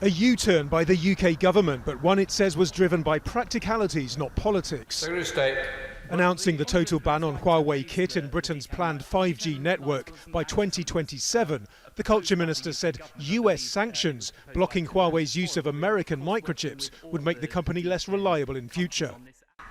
A U-turn by the UK government, but one it says was driven by practicalities, not politics. Announcing the total ban on Huawei kit in Britain's planned 5G network by 2027, the Culture Minister said US sanctions blocking Huawei's use of American microchips would make the company less reliable in future.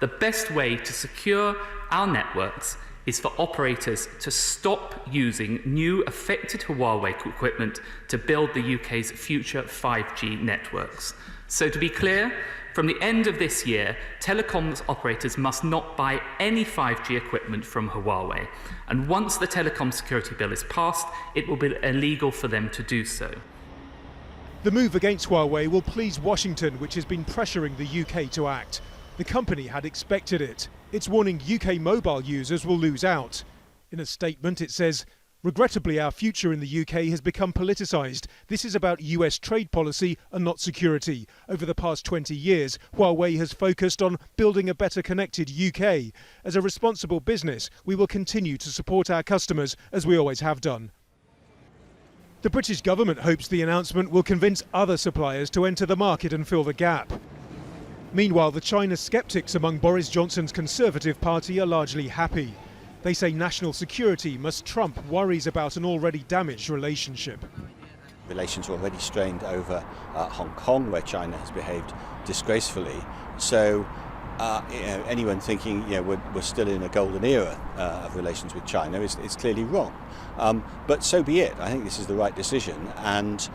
The best way to secure our networks is for operators to stop using new affected Huawei equipment to build the UK's future 5G networks. So to be clear, from the end of this year, telecoms operators must not buy any 5G equipment from Huawei. And once the Telecom Security Bill is passed, it will be illegal for them to do so. The move against Huawei will please Washington, which has been pressuring the UK to act. The company had expected it. It's warning UK mobile users will lose out. In a statement, it says, "Regrettably, our future in the UK has become politicised. This is about US trade policy and not security. Over the past 20 years, Huawei has focused on building a better connected UK. As a responsible business, we will continue to support our customers as we always have done." The British government hopes the announcement will convince other suppliers to enter the market and fill the gap. Meanwhile, the China sceptics among Boris Johnson's Conservative Party are largely happy. They say national security must trump worries about an already damaged relationship. Relations are already strained over Hong Kong, where China has behaved disgracefully. So anyone thinking we're still in a golden era of relations with China is clearly wrong. But so be it. I think this is the right decision, and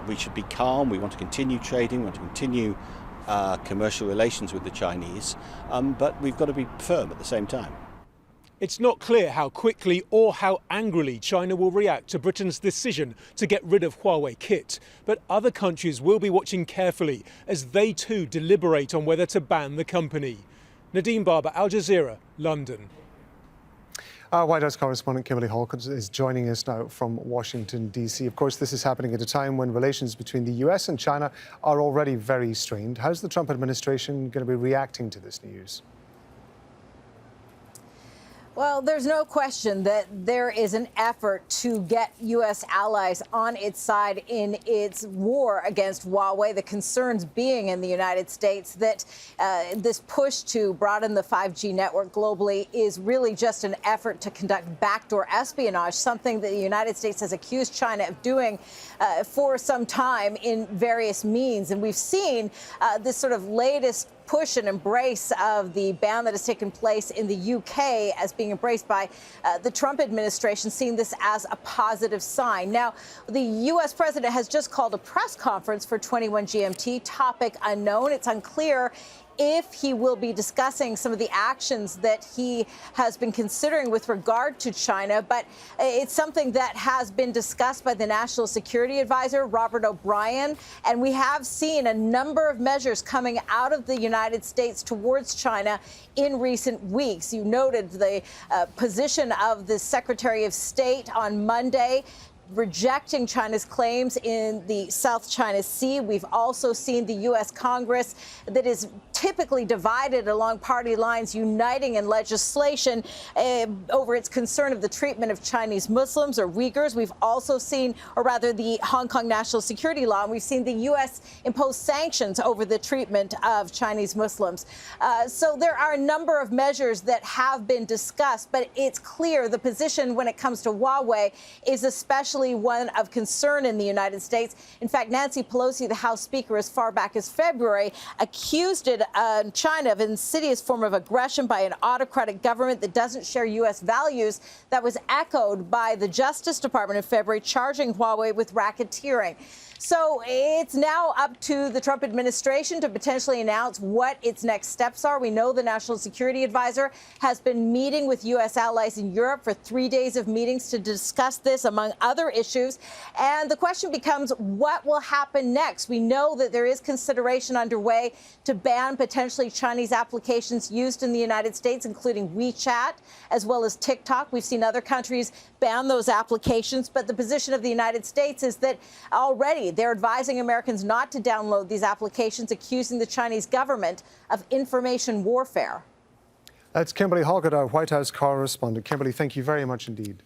we should be calm. We want to continue trading, we want to continue commercial relations with the Chinese, but we've got to be firm at the same time. It's not clear how quickly or how angrily China will react to Britain's decision to get rid of Huawei kit, but other countries will be watching carefully as they too deliberate on whether to ban the company. Nadim, Al Jazeera, London. White House correspondent Kimberley HALKETT is joining us now from Washington, D.C. Of course, this is happening at a time when relations between the U.S. and China are already very strained. How's the Trump administration going to be reacting to this news? Well, there's no question that there is an effort to get U.S. allies on its side in its war against Huawei, the concerns being in the United States that this push to broaden the 5G network globally is really just an effort to conduct backdoor espionage, something that the United States has accused China of doing for some time in various means. And we've seen this sort of latest push and embrace of the ban that has taken place in the UK as being embraced by the Trump administration, seeing this as a positive sign. Now, the U.S. president has just called a press conference for 21 GMT, topic unknown. It's unclear if he will be discussing some of the actions that he has been considering with regard to China. But it's something that has been discussed by the National Security Advisor, Robert O'Brien. And we have seen a number of measures coming out of the United States towards China in recent weeks. You noted the position of the Secretary of State on Monday, rejecting China's claims in the South China Sea. We've also seen the U.S. Congress that is typically divided along party lines uniting in legislation over its concern of the treatment of Chinese Muslims or Uyghurs. We've also seen, or rather the Hong Kong national security law, and we've seen the U.S. impose sanctions over the treatment of Chinese Muslims. So there are a number of measures that have been discussed, but it's clear the position when it comes to Huawei is especially one of concern in the United States. In fact, Nancy Pelosi, the House Speaker, as far back as February, accused China of an insidious form of aggression by an autocratic government that doesn't share U.S. values. That was echoed by the Justice Department in February, charging Huawei with racketeering. So it's now up to the Trump administration to potentially announce what its next steps are. We know the National Security Advisor has been meeting with U.S. allies in Europe for 3 days of meetings to discuss this, among other issues. And the question becomes, what will happen next? We know that there is consideration underway to ban potentially Chinese applications used in the United States, including WeChat, as well as TikTok. We've seen other countries ban those applications. But the position of the United States is that already they're advising Americans not to download these applications, accusing the Chinese government of information warfare. That's Kimberley HALKETT, our White House correspondent. Kimberley, thank you very much indeed.